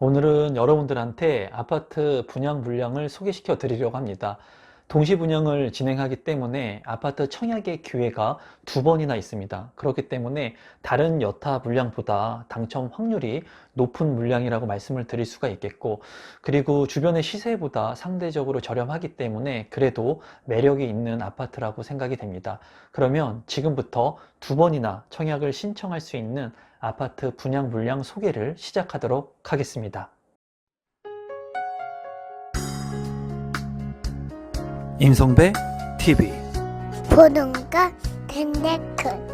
오늘은 여러분들한테 아파트 분양 물량을 소개시켜 드리려고 합니다. 동시 분양을 진행하기 때문에 아파트 청약의 기회가 두 번이나 있습니다. 그렇기 때문에 다른 여타 물량보다 당첨 확률이 높은 물량이라고 말씀을 드릴 수가 있겠고, 그리고 주변의 시세보다 상대적으로 저렴하기 때문에 그래도 매력이 있는 아파트라고 생각이 됩니다. 그러면 지금부터 두 번이나 청약을 신청할 수 있는 아파트 분양 물량 소개를 시작하도록 하겠습니다. 임성배 TV. 보동과 텐데크.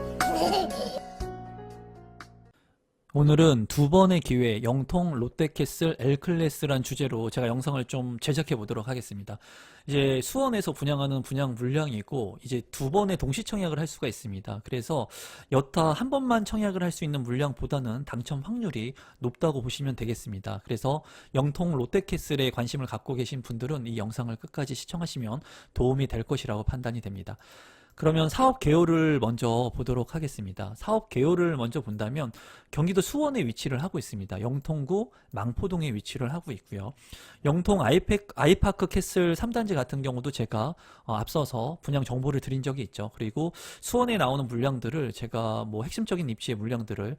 오늘은 두 번의 기회, 영통 롯데캐슬 L클래스란 주제로 제가 영상을 좀 제작해 보도록 하겠습니다. 이제 수원에서 분양하는 분양 물량이고, 이제 두 번의 동시 청약을 할 수가 있습니다. 그래서 여타 한 번만 청약을 할 수 있는 물량보다는 당첨 확률이 높다고 보시면 되겠습니다. 그래서 영통 롯데캐슬에 관심을 갖고 계신 분들은 이 영상을 끝까지 시청하시면 도움이 될 것이라고 판단이 됩니다. 그러면 사업 개요를 먼저 보도록 하겠습니다. 사업 개요를 먼저 본다면 경기도 수원에 위치를 하고 있습니다. 영통구 망포동에 위치를 하고 있고요. 영통 아이파크 캐슬 3단지 같은 경우도 제가 앞서서 분양 정보를 드린 적이 있죠. 그리고 수원에 나오는 물량들을 제가 뭐 핵심적인 입지의 물량들을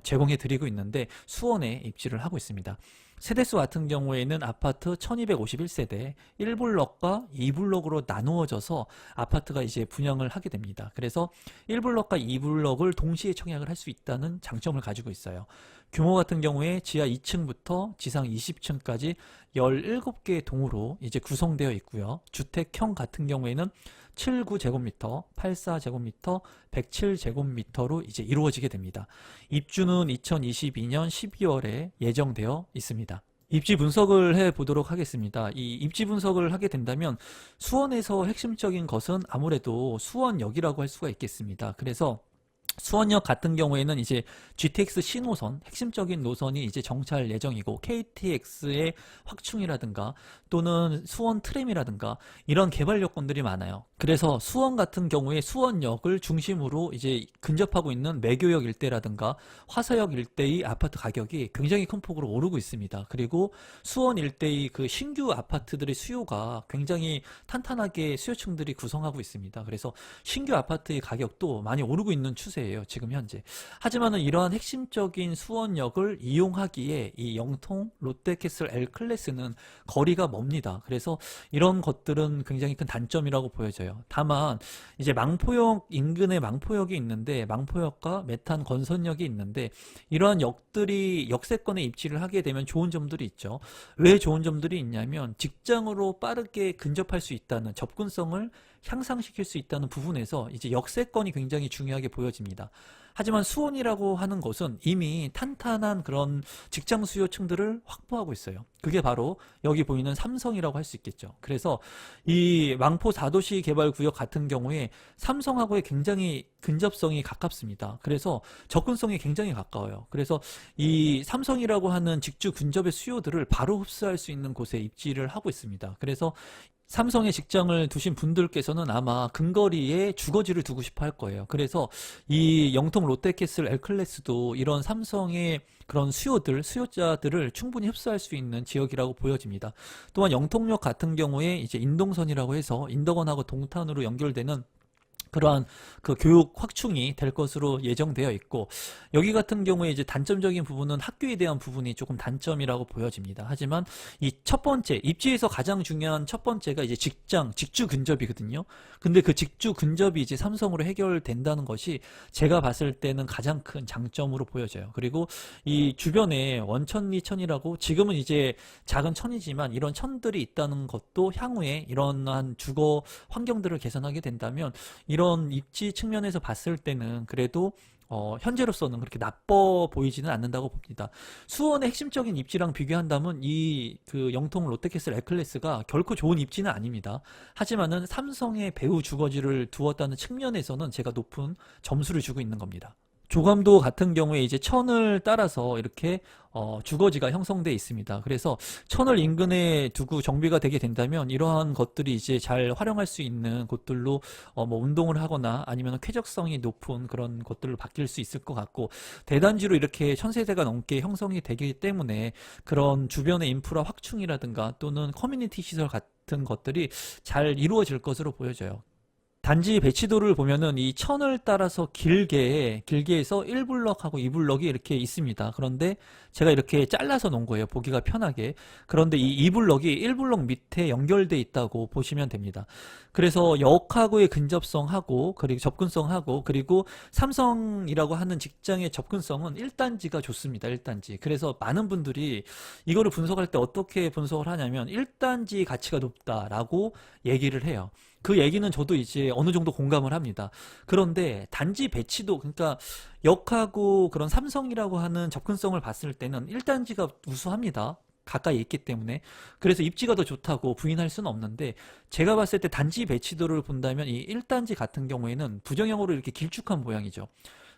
제공해 드리고 있는데 수원에 입지를 하고 있습니다. 세대수 같은 경우에는 아파트 1251세대 1블럭과 2블럭으로 나누어져서 아파트가 이제 분양을 하게 됩니다. 그래서 1블럭과 2블럭을 동시에 청약을 할 수 있다는 장점을 가지고 있어요. 규모 같은 경우에 지하 2층부터 지상 20층까지 17개의 동으로 이제 구성되어 있고요. 주택형 같은 경우에는 79제곱미터, 84제곱미터, 107제곱미터로 이제 이루어지게 됩니다. 입주는 2022년 12월에 예정되어 있습니다. 입지 분석을 해 보도록 하겠습니다. 이 입지 분석을 하게 된다면 수원에서 핵심적인 것은 아무래도 수원역이라고 할 수가 있겠습니다. 그래서 수원역 같은 경우에는 이제 GTX 신호선, 핵심적인 노선이 이제 정찰 예정이고 KTX의 확충이라든가 또는 수원 트램이라든가 이런 개발 요건들이 많아요. 그래서 수원 같은 경우에 수원역을 중심으로 이제 근접하고 있는 매교역 일대라든가 화서역 일대의 아파트 가격이 굉장히 큰 폭으로 오르고 있습니다. 그리고 수원 일대의 그 신규 아파트들의 수요가 굉장히 탄탄하게 수요층들이 구성하고 있습니다. 그래서 신규 아파트의 가격도 많이 오르고 있는 추세예요, 지금 현재. 하지만은 이러한 핵심적인 수원역을 이용하기에 이 영통 롯데캐슬 L클래스는 거리가 멉니다. 그래서 이런 것들은 굉장히 큰 단점이라고 보여져요. 다만 이제 망포역 인근에 망포역이 있는데 망포역과 메탄 건선역이 있는데 이러한 역들이 역세권에 입지를 하게 되면 좋은 점들이 있죠. 왜 좋은 점들이 있냐면 직장으로 빠르게 근접할 수 있다는 접근성을 향상시킬 수 있다는 부분에서 이제 역세권이 굉장히 중요하게 보여집니다. 하지만 수원이라고 하는 것은 이미 탄탄한 그런 직장 수요층들을 확보하고 있어요. 그게 바로 여기 보이는 삼성이라고 할 수 있겠죠. 그래서 이 망포 4도시 개발구역 같은 경우에 삼성하고의 굉장히 근접성이 가깝습니다. 그래서 접근성이 굉장히 가까워요. 그래서 이 삼성이라고 하는 직주 근접의 수요들을 바로 흡수할 수 있는 곳에 입지를 하고 있습니다. 그래서 삼성에 직장을 두신 분들께서는 아마 근거리에 주거지를 두고 싶어 할 거예요. 그래서 이 영통 롯데캐슬 L클래스도 이런 삼성의 그런 수요자들을 충분히 흡수할 수 있는 지역이라고 보여집니다. 또한 영통역 같은 경우에 이제 인동선이라고 해서 인덕원하고 동탄으로 연결되는 그러한 그 교육 확충이 될 것으로 예정되어 있고, 여기 같은 경우에 이제 단점적인 부분은 학교에 대한 부분이 조금 단점이라고 보여집니다. 하지만 이 첫 번째, 입지에서 가장 중요한 첫 번째가 이제 직주 근접이거든요. 근데 그 직주 근접이 이제 삼성으로 해결된다는 것이 제가 봤을 때는 가장 큰 장점으로 보여져요. 그리고 이 주변에 원천리천이라고 지금은 이제 작은 천이지만 이런 천들이 있다는 것도 향후에 이런 주거 환경들을 개선하게 된다면 이런 입지 측면에서 봤을 때는 그래도 현재로서는 그렇게 나빠 보이지는 않는다고 봅니다. 수원의 핵심적인 입지랑 비교한다면 이 그 영통 롯데캐슬 L클래스가 결코 좋은 입지는 아닙니다. 하지만은 삼성의 배후 주거지를 두었다는 측면에서는 제가 높은 점수를 주고 있는 겁니다. 조감도 같은 경우에 이제 천을 따라서 이렇게 주거지가 형성돼 있습니다. 그래서 천을 인근에 두고 정비가 되게 된다면 이러한 것들이 이제 잘 활용할 수 있는 곳들로 뭐 운동을 하거나 아니면 쾌적성이 높은 그런 것들로 바뀔 수 있을 것 같고, 대단지로 이렇게 1000세대가 넘게 형성이 되기 때문에 그런 주변의 인프라 확충이라든가 또는 커뮤니티 시설 같은 것들이 잘 이루어질 것으로 보여져요. 단지 배치도를 보면은 이 천을 따라서 길게 해서 1블럭하고 2블럭이 이렇게 있습니다. 그런데 제가 이렇게 잘라서 놓은 거예요. 보기가 편하게. 그런데 이 2블럭이 1블럭 밑에 연결돼 있다고 보시면 됩니다. 그래서 역하고의 근접성하고 그리고 접근성하고 그리고 삼성이라고 하는 직장의 접근성은 1단지가 좋습니다. 1단지. 그래서 많은 분들이 이거를 분석할 때 어떻게 분석을 하냐면 1단지 가치가 높다라고 얘기를 해요. 그 얘기는 저도 이제 어느 정도 공감을 합니다. 그런데 단지 배치도, 그러니까 역하고 그런 삼성이라고 하는 접근성을 봤을 때는 1단지가 우수합니다. 가까이 있기 때문에. 그래서 입지가 더 좋다고 부인할 수는 없는데, 제가 봤을 때 단지 배치도를 본다면 이 1단지 같은 경우에는 부정형으로 이렇게 길쭉한 모양이죠.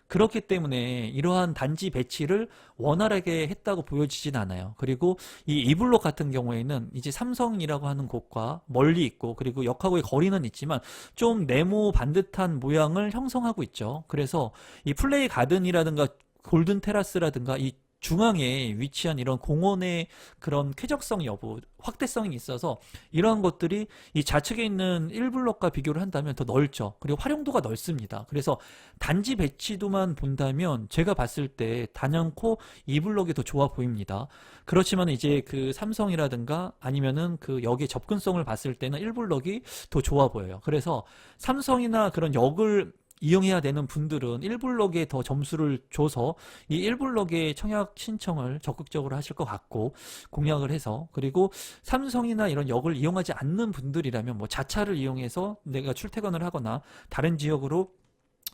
그렇기 때문에 이러한 단지 배치를 원활하게 했다고 보여지진 않아요. 그리고 이 이블록 같은 경우에는 이제 삼성이라고 하는 곳과 멀리 있고 그리고 역하고의 거리는 있지만 좀 네모 반듯한 모양을 형성하고 있죠. 그래서 이 플레이 가든이라든가 골든 테라스라든가 이 중앙에 위치한 이런 공원의 그런 쾌적성 여부, 확대성이 있어서 이러한 것들이 이 좌측에 있는 1블럭과 비교를 한다면 더 넓죠. 그리고 활용도가 넓습니다. 그래서 단지 배치도만 본다면 제가 봤을 때 단연코 2블럭이 더 좋아 보입니다. 그렇지만 이제 그 삼성이라든가 아니면은 그 역의 접근성을 봤을 때는 1블럭이 더 좋아 보여요. 그래서 삼성이나 그런 역을 이용해야 되는 분들은 1블럭에 더 점수를 줘서 이 1블럭의 청약 신청을 적극적으로 하실 것 같고, 공약을 해서. 그리고 삼성이나 이런 역을 이용하지 않는 분들이라면 뭐 자차를 이용해서 내가 출퇴근을 하거나 다른 지역으로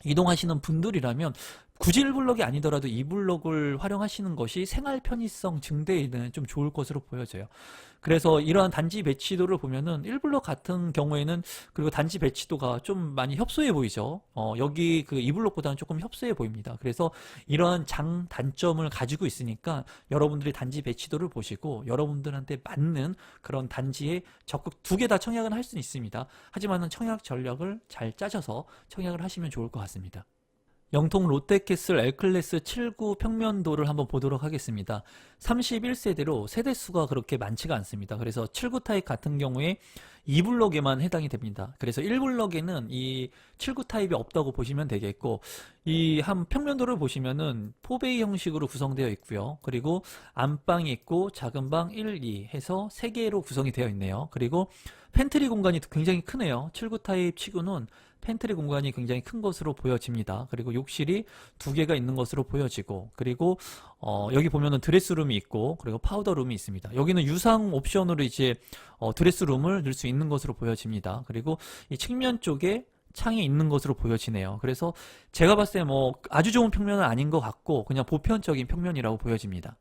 이동하시는 분들이라면 굳이 1블럭이 아니더라도 2블럭을 활용하시는 것이 생활 편의성 증대에는 좀 좋을 것으로 보여져요. 그래서 이러한 단지 배치도를 보면은 1블럭 같은 경우에는, 그리고 단지 배치도가 좀 많이 협소해 보이죠. 여기 그 2블럭보다는 조금 협소해 보입니다. 그래서 이러한 단점을 가지고 있으니까 여러분들이 단지 배치도를 보시고 여러분들한테 맞는 그런 단지에 적극 두 개 다 청약은 할 수는 있습니다. 하지만은 청약 전략을 잘 짜셔서 청약을 하시면 좋을 것 같습니다. 영통 롯데캐슬 L클래스 7구 평면도를 한번 보도록 하겠습니다. 31세대로 세대수가 그렇게 많지가 않습니다. 그래서 7구 타입 같은 경우에 2블럭에만 해당이 됩니다. 그래서 1블럭에는 이 7구 타입이 없다고 보시면 되겠고, 이 한 평면도를 보시면은 4베이 형식으로 구성되어 있고요. 그리고 안방이 있고 작은 방 1, 2 해서 3개로 구성이 되어 있네요. 그리고 팬트리 공간이 굉장히 크네요. 7구 타입 치고는 팬트리 공간이 굉장히 큰 것으로 보여집니다. 그리고 욕실이 2개가 있는 것으로 보여지고, 그리고 여기 보면은 드레스룸이 있고 그리고 파우더룸이 있습니다. 여기는 유상 옵션으로 이제 드레스룸을 넣을 수 있는 것으로 보여집니다. 그리고 이 측면 쪽에 창이 있는 것으로 보여지네요. 그래서 제가 봤을 때 뭐 아주 좋은 평면은 아닌 것 같고 그냥 보편적인 평면이라고 보여집니다.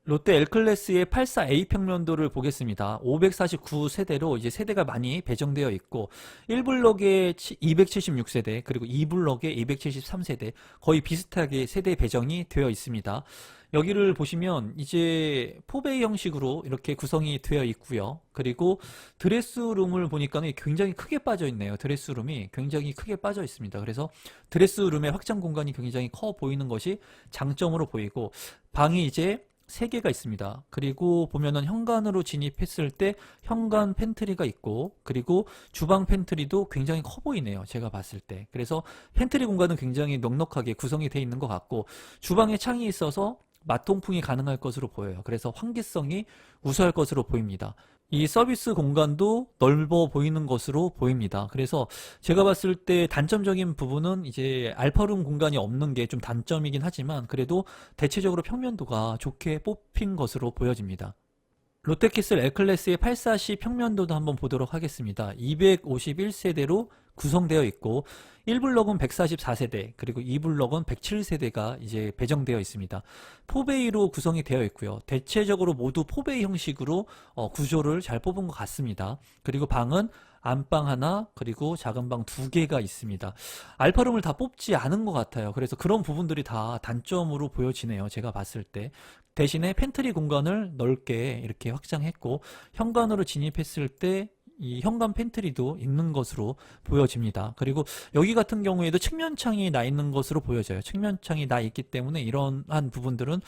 롯데 L클래스의 84A 평면도를 보겠습니다. 549세대로 이제 세대가 많이 배정되어 있고, 1블럭에 276세대, 그리고 2블럭에 273세대, 거의 비슷하게 세대 배정이 되어 있습니다. 여기를 보시면 이제 4베이 형식으로 이렇게 구성이 되어 있고요. 그리고 드레스룸을 보니까는 굉장히 크게 빠져 있네요. 드레스룸이 굉장히 크게 빠져 있습니다. 그래서 드레스룸의 확장 공간이 굉장히 커 보이는 것이 장점으로 보이고, 방이 이제 3개가 있습니다. 그리고 보면은 현관으로 진입했을 때 현관 팬트리가 있고, 그리고 주방 팬트리도 굉장히 커 보이네요. 제가 봤을 때. 그래서 팬트리 공간은 굉장히 넉넉하게 구성이 되어 있는 것 같고, 주방에 창이 있어서 맛통풍이 가능할 것으로 보여요. 그래서 환기성이 우수할 것으로 보입니다. 이 서비스 공간도 넓어 보이는 것으로 보입니다. 그래서 제가 봤을 때 단점적인 부분은 이제 알파룸 공간이 없는 게 좀 단점이긴 하지만, 그래도 대체적으로 평면도가 좋게 뽑힌 것으로 보여집니다. 롯데캐슬 L클래스의 840 평면도도 한번 보도록 하겠습니다. 251세대로 구성되어 있고, 1블럭은 144세대, 그리고 2블럭은 107세대가 이제 배정되어 있습니다. 4베이로 구성이 되어 있고요. 대체적으로 모두 4베이 형식으로 구조를 잘 뽑은 것 같습니다. 그리고 방은 안방 하나, 그리고 작은 방 두 개가 있습니다. 알파룸을 다 뽑지 않은 것 같아요. 그래서 그런 부분들이 다 단점으로 보여지네요. 제가 봤을 때. 대신에 팬트리 공간을 넓게 이렇게 확장했고, 현관으로 진입했을 때 이 현관 팬트리도 있는 것으로 보여집니다. 그리고 여기 같은 경우에도 측면창이 나 있는 것으로 보여져요. 측면창이 나 있기 때문에 이러한 부분들은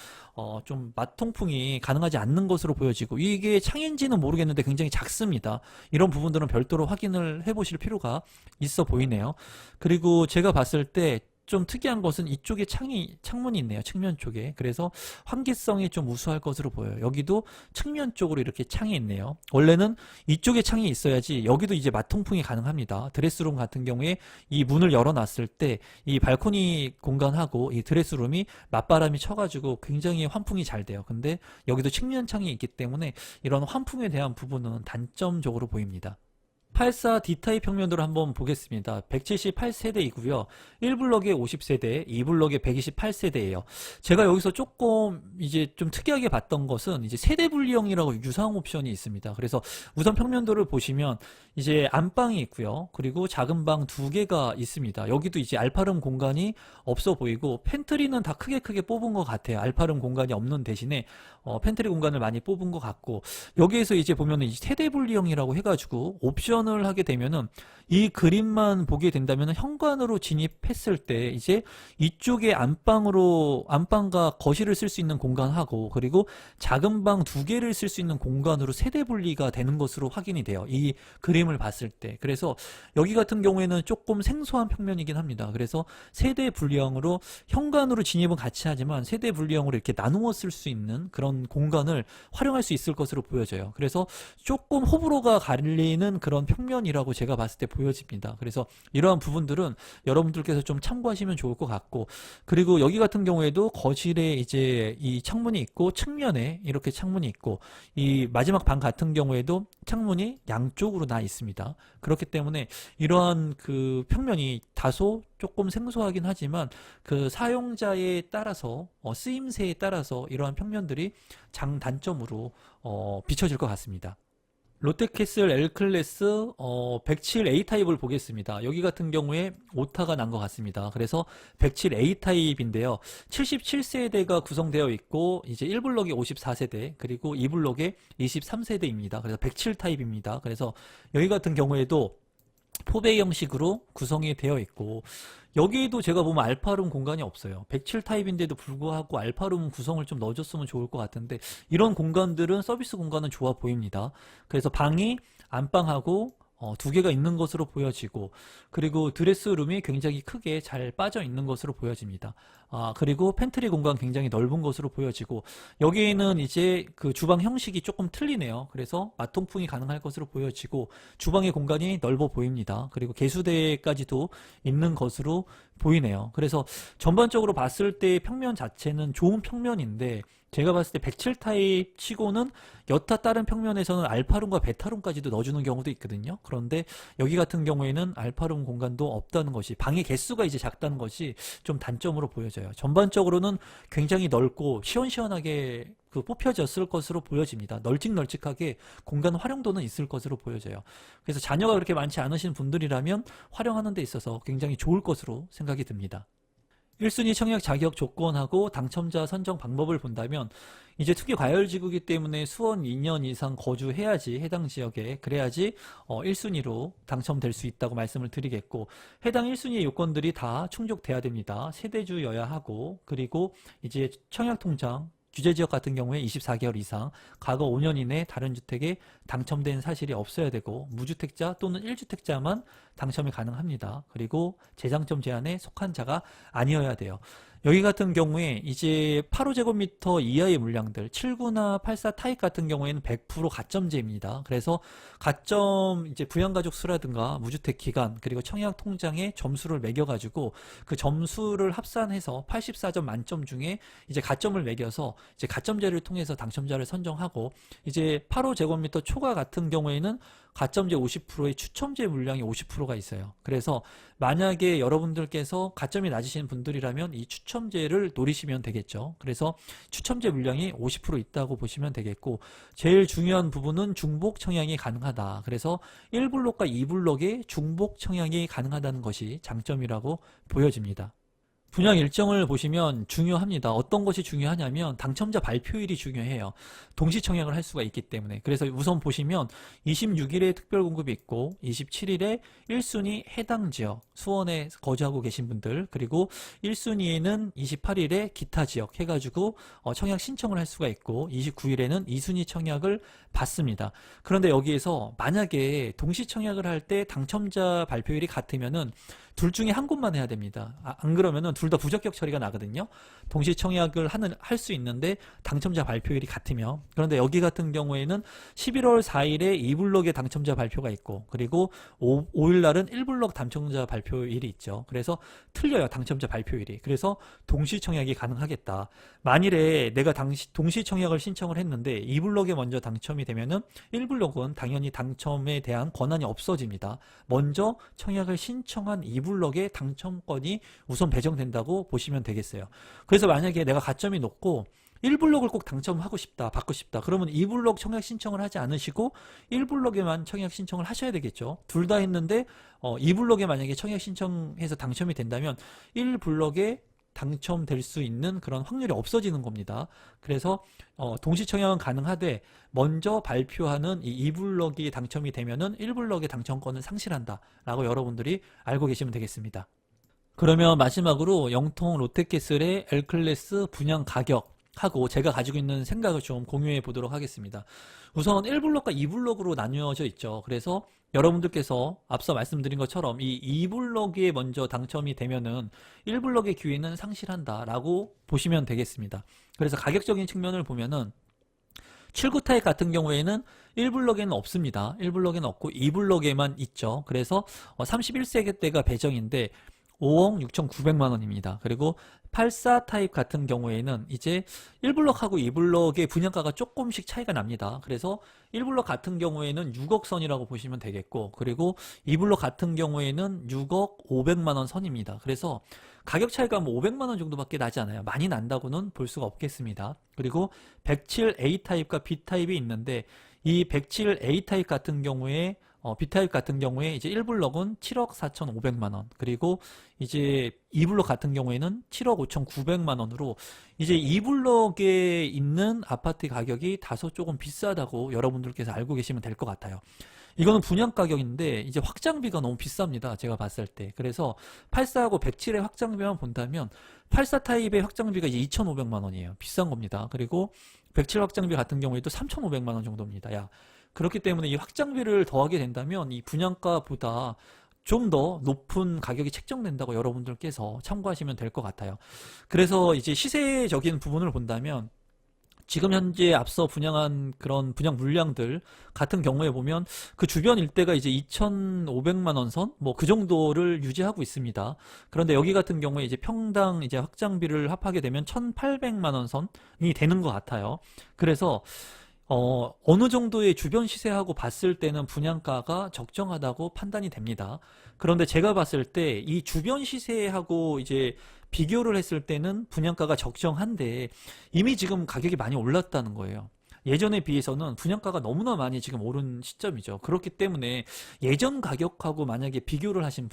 좀 맛통풍이 가능하지 않는 것으로 보여지고, 이게 창인지는 모르겠는데 굉장히 작습니다. 이런 부분들은 별도로 확인을 해보실 필요가 있어 보이네요. 그리고 제가 봤을 때 좀 특이한 것은 이쪽에 창문이 있네요. 측면 쪽에. 그래서 환기성이 좀 우수할 것으로 보여요. 여기도 측면 쪽으로 이렇게 창이 있네요. 원래는 이쪽에 창이 있어야지 여기도 이제 맛통풍이 가능합니다. 드레스룸 같은 경우에 이 문을 열어놨을 때 이 발코니 공간하고 이 드레스룸이 맞바람이 쳐가지고 굉장히 환풍이 잘 돼요. 근데 여기도 측면 창이 있기 때문에 이런 환풍에 대한 부분은 단점적으로 보입니다. 84 D타입 평면도를 한번 보겠습니다. 178세대이고요. 1블럭에 50세대, 2블럭에 128세대예요. 제가 여기서 조금 이제 좀 특이하게 봤던 것은 이제 세대 분리형이라고 유상 옵션이 있습니다. 그래서 우선 평면도를 보시면 이제 안방이 있고요. 그리고 작은 방 두 개가 있습니다. 여기도 이제 알파룸 공간이 없어 보이고, 팬트리는 다 크게 뽑은 것 같아요. 알파룸 공간이 없는 대신에 팬트리 공간을 많이 뽑은 것 같고, 여기에서 이제 보면은 이제 세대 분리형이라고 해가지고 옵션을 하게 되면은 이 그림만 보게 된다면 현관으로 진입했을 때 이제 이쪽에 안방과 거실을 쓸 수 있는 공간하고, 그리고 작은 방 두 개를 쓸 수 있는 공간으로 세대 분리가 되는 것으로 확인이 돼요. 이 그림을 봤을 때. 그래서 여기 같은 경우에는 조금 생소한 평면이긴 합니다. 그래서 세대 분리형으로 현관으로 진입은 같이 하지만 세대 분리형으로 이렇게 나누어 쓸 수 있는 그런 공간을 활용할 수 있을 것으로 보여져요. 그래서 조금 호불호가 갈리는 그런 평면이라고 제가 봤을 때 보여집니다. 그래서 이러한 부분들은 여러분들께서 좀 참고하시면 좋을 것 같고, 그리고 여기 같은 경우에도 거실에 이제 이 창문이 있고, 측면에 이렇게 창문이 있고, 이 마지막 방 같은 경우에도 창문이 양쪽으로 나 있습니다. 그렇기 때문에 이러한 그 평면이 다소 조금 생소하긴 하지만 그 사용자에 따라서 쓰임새에 따라서 이러한 평면들이 장단점으로 비춰질 것 같습니다. 롯데캐슬 L클래스 107A 타입을 보겠습니다. 여기 같은 경우에 오타가 난 것 같습니다. 그래서 107A 타입인데요. 77세대가 구성되어 있고, 이제 1블럭에 54세대, 그리고 2블럭에 23세대입니다. 그래서 107 타입입니다. 그래서 여기 같은 경우에도 포베이 형식으로 구성이 되어 있고, 여기에도 제가 보면 알파룸 공간이 없어요. 107 타입인데도 불구하고 알파룸 구성을 좀 넣어줬으면 좋을 것 같은데, 이런 공간들은 서비스 공간은 좋아 보입니다. 그래서 방이 안방하고 두 개가 있는 것으로 보여지고, 그리고 드레스룸이 굉장히 크게 잘 빠져 있는 것으로 보여집니다. 그리고 팬트리 공간 굉장히 넓은 것으로 보여지고, 여기에는 이제 그 주방 형식이 조금 틀리네요. 그래서 맛통풍이 가능할 것으로 보여지고, 주방의 공간이 넓어 보입니다. 그리고 개수대까지도 있는 것으로 보이네요. 그래서 전반적으로 봤을 때 평면 자체는 좋은 평면인데, 제가 봤을 때 107 타입 치고는 여타 다른 평면에서는 알파룸과 베타룸까지도 넣어주는 경우도 있거든요. 그런데 여기 같은 경우에는 알파룸 공간도 없다는 것이, 방의 개수가 이제 작다는 것이 좀 단점으로 보여져요. 전반적으로는 굉장히 넓고 시원시원하게 뽑혀졌을 것으로 보여집니다. 널찍널찍하게 공간 활용도는 있을 것으로 보여져요. 그래서 자녀가 그렇게 많지 않으신 분들이라면 활용하는 데 있어서 굉장히 좋을 것으로 생각이 듭니다. 1순위 청약 자격 조건하고 당첨자 선정 방법을 본다면, 이제 투기 과열지구이기 때문에 수원 2년 이상 거주해야지 해당 지역에, 그래야지 1순위로 당첨될 수 있다고 말씀을 드리겠고, 해당 1순위의 요건들이 다 충족돼야 됩니다. 세대주여야 하고, 그리고 이제 청약통장 규제지역 같은 경우에 24개월 이상, 과거 5년 이내 다른 주택에 당첨된 사실이 없어야 되고, 무주택자 또는 1주택자만 당첨이 가능합니다. 그리고 재당첨 제한에 속한 자가 아니어야 돼요. 여기 같은 경우에 이제 8호제곱미터 이하의 물량들, 79나 84 타입 같은 경우에는 100% 가점제입니다. 그래서 가점 이제 부양가족 수라든가 무주택 기간, 그리고 청약 통장에 점수를 매겨가지고 그 점수를 합산해서 84점 만점 중에 이제 가점을 매겨서 이제 가점제를 통해서 당첨자를 선정하고, 이제 8호제곱미터 초과 같은 경우에는 가점제 50%의 추첨제 물량이 50%가 있어요. 그래서 만약에 여러분들께서 가점이 낮으신 분들이라면 이 추첨 추첨제를 노리시면 되겠죠. 그래서 추첨제 물량이 50% 있다고 보시면 되겠고, 제일 중요한 부분은 중복 청약이 가능하다. 그래서 1블록과 2블록에 중복 청약이 가능하다는 것이 장점이라고 보여집니다. 분양 일정을 보시면 중요합니다. 어떤 것이 중요하냐면 당첨자 발표일이 중요해요. 동시 청약을 할 수가 있기 때문에. 그래서 우선 보시면 26일에 특별 공급이 있고 27일에 1순위 해당 지역, 수원에 거주하고 계신 분들, 그리고 1순위에는 28일에 기타 지역 해가지고 청약 신청을 할 수가 있고 29일에는 2순위 청약을 받습니다. 그런데 여기에서 만약에 동시 청약을 할 때 당첨자 발표일이 같으면은 둘 중에 한 곳만 해야 됩니다. 안 그러면은 둘 다 부적격 처리가 나거든요. 동시 청약을 할 수 있는데 당첨자 발표일이 같으며, 그런데 여기 같은 경우에는 11월 4일에 2블록의 당첨자 발표가 있고, 그리고 5일 날은 1블록 당첨자 발표일이 있죠. 그래서 틀려요, 당첨자 발표일이. 그래서 동시 청약이 가능하겠다. 만일에 내가 동시 청약을 신청을 했는데 2블록에 먼저 당첨이 되면은 1블록은 당연히 당첨에 대한 권한이 없어집니다. 먼저 청약을 신청한 2블록의 당첨권이 우선 배정된다고 보시면 되겠어요. 그래서 만약에 내가 가점이 높고 1블록을 꼭 당첨하고 싶다, 받고 싶다, 그러면 2블록 청약 신청을 하지 않으시고 1블록에만 청약 신청을 하셔야 되겠죠. 둘 다 했는데 2블록에 만약에 청약 신청해서 당첨이 된다면 1블록에 당첨될 수 있는 그런 확률이 없어지는 겁니다. 그래서 동시 청약은 가능하되 먼저 발표하는 이 2블록이 당첨이 되면은 1블록의 당첨권을 상실한다 라고 여러분들이 알고 계시면 되겠습니다. 그러면 마지막으로 영통 롯데캐슬의 L클래스 분양 가격 하고 제가 가지고 있는 생각을 좀 공유해 보도록 하겠습니다. 우선 1블록과 2블록으로 나뉘어져 있죠. 그래서 여러분들께서 앞서 말씀드린 것처럼 이 2블록에 먼저 당첨이 되면은 1블록의 기회는 상실한다 라고 보시면 되겠습니다. 그래서 가격적인 측면을 보면은 7구 타입 같은 경우에는 1블록에는 없습니다. 1블록에는 없고 2블록에만 있죠. 그래서 31세대가 배정인데 5억 6,900만 원입니다. 그리고 84 타입 같은 경우에는 이제 1블록하고 2블록의 분양가가 조금씩 차이가 납니다. 그래서 1블록 같은 경우에는 6억 선이라고 보시면 되겠고, 그리고 2블록 같은 경우에는 6억 500만 원 선입니다. 그래서 가격 차이가 뭐 500만 원 정도밖에 나지 않아요. 많이 난다고는 볼 수가 없겠습니다. 그리고 107A 타입과 B 타입이 있는데 이 107A 타입 같은 경우에 B타입 같은 경우에 이제 1블록은 7억 4,500만 원, 그리고 이제 2블록 같은 경우에는 7억 5,900만 원으로 이제 2블록에 있는 아파트 가격이 다소 조금 비싸다고 여러분들께서 알고 계시면 될 것 같아요. 이거는 분양 가격인데 이제 확장비가 너무 비쌉니다. 제가 봤을 때. 그래서 84하고 107의 확장비만 본다면 84 타입의 확장비가 이제 2,500만 원이에요. 비싼 겁니다. 그리고 107 확장비 같은 경우에도 3,500만 원 정도입니다. 그렇기 때문에 이 확장비를 더하게 된다면 이 분양가보다 좀 더 높은 가격이 책정된다고 여러분들께서 참고하시면 될 것 같아요. 그래서 이제 시세적인 부분을 본다면 지금 현재 앞서 분양한 그런 분양 물량들 같은 경우에 보면 그 주변 일대가 이제 2,500만 원 선? 뭐 그 정도를 유지하고 있습니다. 그런데 여기 같은 경우에 이제 평당 이제 확장비를 합하게 되면 1,800만 원 선이 되는 것 같아요. 그래서 어느 정도의 주변 시세하고 봤을 때는 분양가가 적정하다고 판단이 됩니다. 그런데 제가 봤을 때 이 주변 시세하고 이제 비교를 했을 때는 분양가가 적정한데 이미 지금 가격이 많이 올랐다는 거예요. 예전에 비해서는 분양가가 너무나 많이 지금 오른 시점이죠. 그렇기 때문에 예전 가격하고 만약에 비교를 하시는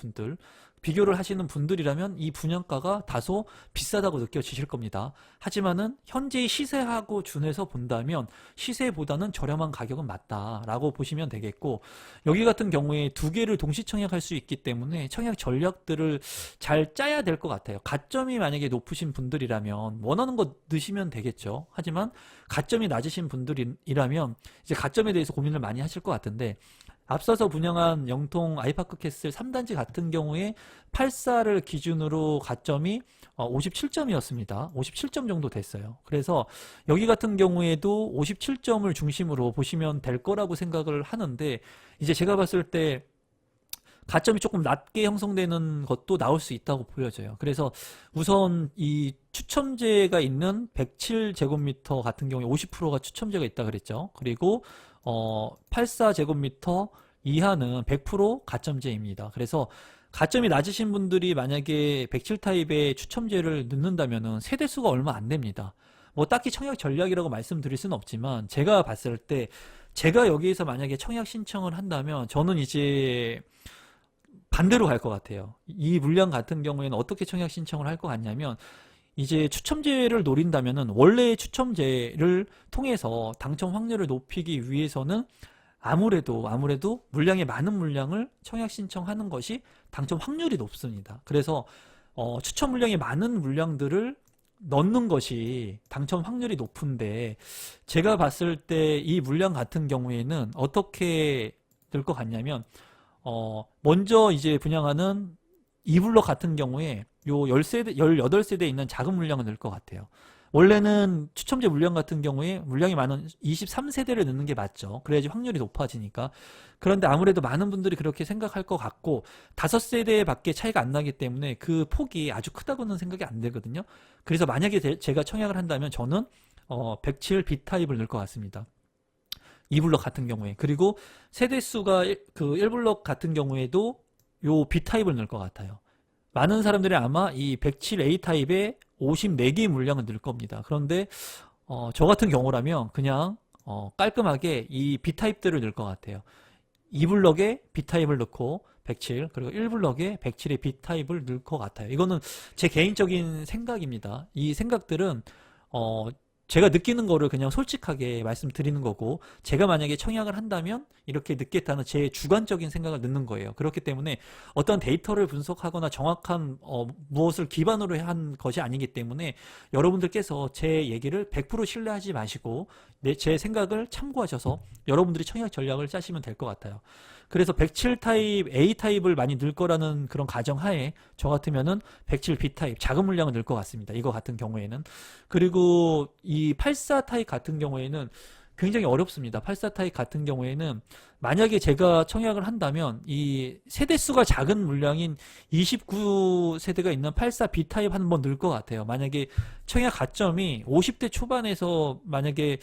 분들이라면 이 분양가가 다소 비싸다고 느껴지실 겁니다. 하지만은 현재의 시세하고 준해서 본다면 시세보다는 저렴한 가격은 맞다라고 보시면 되겠고, 여기 같은 경우에 두 개를 동시 청약할 수 있기 때문에 청약 전략들을 잘 짜야 될 것 같아요. 가점이 만약에 높으신 분들이라면 원하는 거 넣으시면 되겠죠. 하지만 가점이 낮으신 분들이라면 이제 가점에 대해서 고민을 많이 하실 것 같은데, 앞서서 분양한 영통 아이파크 캐슬 3단지 같은 경우에 84를 기준으로 가점이 57점이었습니다. 57점 정도 됐어요. 그래서 여기 같은 경우에도 57점을 중심으로 보시면 될 거라고 생각을 하는데, 이제 제가 봤을 때 가점이 조금 낮게 형성되는 것도 나올 수 있다고 보여져요. 그래서 우선 이 추첨제가 있는 107제곱미터 같은 경우에 50%가 추첨제가 있다 그랬죠. 그리고 84제곱미터 이하는 100% 가점제입니다. 그래서 가점이 낮으신 분들이 만약에 107 타입의 추첨제를 넣는다면은 세대수가 얼마 안 됩니다. 뭐 딱히 청약 전략이라고 말씀드릴 수는 없지만 제가 봤을 때 제가 여기에서 만약에 청약 신청을 한다면 저는 이제 반대로 갈 것 같아요. 이 물량 같은 경우에는 어떻게 청약 신청을 할 것 같냐면 이제 추첨제를 노린다면은 원래의 추첨제를 통해서 당첨 확률을 높이기 위해서는 아무래도 물량이 많은 물량을 청약 신청하는 것이 당첨 확률이 높습니다. 그래서 추첨 물량이 많은 물량들을 넣는 것이 당첨 확률이 높은데 제가 봤을 때 이 물량 같은 경우에는 어떻게 될 것 같냐면 먼저 이제 분양하는 이블럭 같은 경우에 요 10세대, 18세대에 있는 작은 물량을 넣을 것 같아요. 원래는 추첨제 물량 같은 경우에 물량이 많은 23세대를 넣는 게 맞죠. 그래야지 확률이 높아지니까. 그런데 아무래도 많은 분들이 그렇게 생각할 것 같고 5세대밖에 차이가 안 나기 때문에 그 폭이 아주 크다고는 생각이 안 되거든요. 그래서 만약에 제가 청약을 한다면 저는 107 B타입을 넣을 것 같습니다. 2블럭 같은 경우에. 그리고 세대수가 그 1블럭 같은 경우에도 요 B타입을 넣을 것 같아요. 많은 사람들이 아마 이 107 A타입에 54개의 물량을 넣을 겁니다. 그런데 저 같은 경우라면 그냥 깔끔하게 이 B타입들을 넣을 것 같아요. 2블럭에 B타입을 넣고 107 그리고 1블럭에 107의 B타입을 넣을 것 같아요. 이거는 제 개인적인 생각입니다. 이 생각들은 제가 느끼는 거를 그냥 솔직하게 말씀드리는 거고 제가 만약에 청약을 한다면 이렇게 넣겠다는 제 주관적인 생각을 넣는 거예요. 그렇기 때문에 어떤 데이터를 분석하거나 정확한 무엇을 기반으로 한 것이 아니기 때문에 여러분들께서 제 얘기를 100% 신뢰하지 마시고 제 생각을 참고하셔서 여러분들이 청약 전략을 짜시면 될 것 같아요. 그래서 107 타입 A 타입을 많이 넣을 거라는 그런 가정하에 저 같으면은 107 B 타입 작은 물량을 넣을 것 같습니다. 이거 같은 경우에는. 그리고 이 84 타입 같은 경우에는 굉장히 어렵습니다. 84 타입 같은 경우에는 만약에 제가 청약을 한다면 이 세대수가 작은 물량인 29세대가 있는 84 B 타입 한번 넣을 것 같아요. 만약에 청약 가점이 50대 초반에서 만약에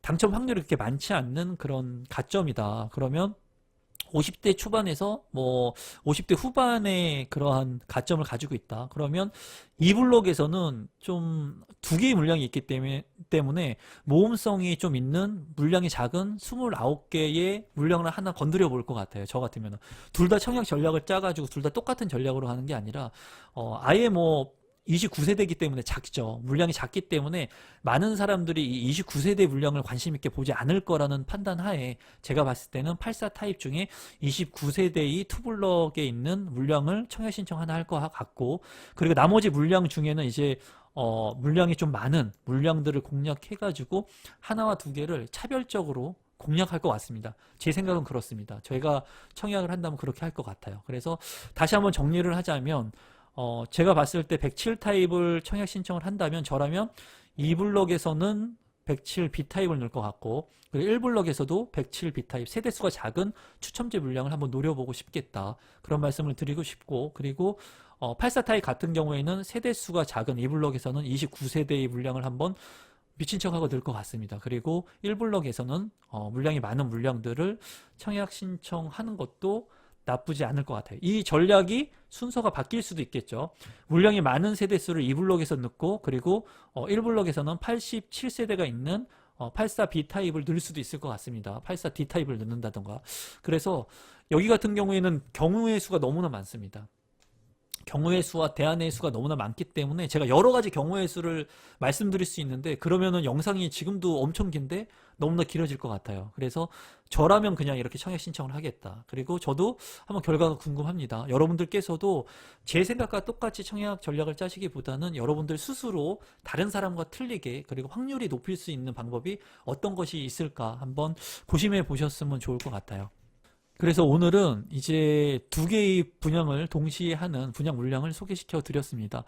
당첨 확률이 그렇게 많지 않는 그런 가점이다. 그러면 50대 초반에서 뭐 50대 후반에 그러한 가점을 가지고 있다. 그러면 이 블록에서는 좀 두 개의 물량이 있기 때문에 모험성이 좀 있는 물량이 작은 29개의 물량을 하나 건드려 볼 것 같아요. 저 같으면 둘 다 청약 전략을 짜가지고 둘 다 똑같은 전략으로 하는 게 아니라 아예 뭐 29세대이기 때문에 작죠. 물량이 작기 때문에 많은 사람들이 이 29세대 물량을 관심 있게 보지 않을 거라는 판단 하에 제가 봤을 때는 84 타입 중에 29세대의 투블럭에 있는 물량을 청약 신청 하나 할 것 같고 그리고 나머지 물량 중에는 이제 물량이 좀 많은 물량들을 공략해가지고 하나와 두 개를 차별적으로 공략할 것 같습니다. 제 생각은 그렇습니다. 저희가 청약을 한다면 그렇게 할 것 같아요. 그래서 다시 한번 정리를 하자면 제가 봤을 때 107 타입을 청약 신청을 한다면 저라면 2블럭에서는 107 B타입을 넣을 것 같고 그리고 1블럭에서도 107 B타입 세대수가 작은 추첨제 물량을 한번 노려보고 싶겠다. 그런 말씀을 드리고 싶고 그리고 84 타입 같은 경우에는 세대수가 작은 2블럭에서는 29세대의 물량을 한번 미친 척하고 넣을 것 같습니다. 그리고 1블럭에서는 물량이 많은 물량들을 청약 신청하는 것도 나쁘지 않을 것 같아요. 이 전략이 순서가 바뀔 수도 있겠죠. 물량이 많은 세대수를 2블럭에서 넣고 그리고 1블럭에서는 87세대가 있는 84B 타입을 넣을 수도 있을 것 같습니다. 84D 타입을 넣는다던가. 그래서 여기 같은 경우에는 경우의 수가 너무나 많습니다. 경우의 수와 대안의 수가 너무나 많기 때문에 제가 여러 가지 경우의 수를 말씀드릴 수 있는데 그러면은 영상이 지금도 엄청 긴데 너무나 길어질 것 같아요. 그래서 저라면 그냥 이렇게 청약 신청을 하겠다. 그리고 저도 한번 결과가 궁금합니다. 여러분들께서도 제 생각과 똑같이 청약 전략을 짜시기보다는 여러분들 스스로 다른 사람과 틀리게 그리고 확률이 높일 수 있는 방법이 어떤 것이 있을까 한번 고심해 보셨으면 좋을 것 같아요. 그래서 오늘은 이제 두 개의 분양을 동시에 하는 분양 물량을 소개시켜 드렸습니다.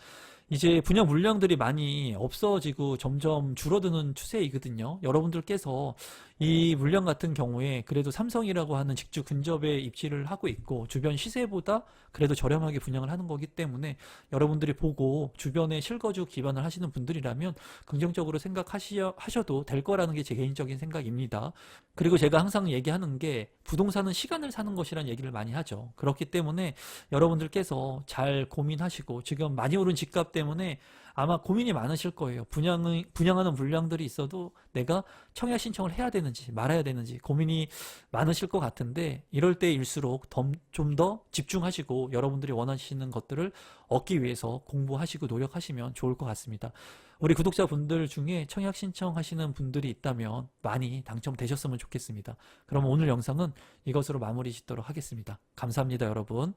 이제 분양 물량들이 많이 없어지고 점점 줄어드는 추세이거든요. 여러분들께서 이 물량 같은 경우에 그래도 삼성이라고 하는 직주 근접에 입지를 하고 있고 주변 시세보다 그래도 저렴하게 분양을 하는 거기 때문에 여러분들이 보고 주변에 실거주 기반을 하시는 분들이라면 긍정적으로 생각하셔도 될 거라는 게 제 개인적인 생각입니다. 그리고 제가 항상 얘기하는 게 부동산은 시간을 사는 것이라는 얘기를 많이 하죠. 그렇기 때문에 여러분들께서 잘 고민하시고 지금 많이 오른 집값 때문에 아마 고민이 많으실 거예요. 분양하는 물량들이 있어도 내가 청약 신청을 해야 되는지 말아야 되는지 고민이 많으실 것 같은데 이럴 때일수록 좀 더 집중하시고 여러분들이 원하시는 것들을 얻기 위해서 공부하시고 노력하시면 좋을 것 같습니다. 우리 구독자분들 중에 청약 신청하시는 분들이 있다면 많이 당첨되셨으면 좋겠습니다. 그럼 오늘 영상은 이것으로 마무리 짓도록 하겠습니다. 감사합니다, 여러분.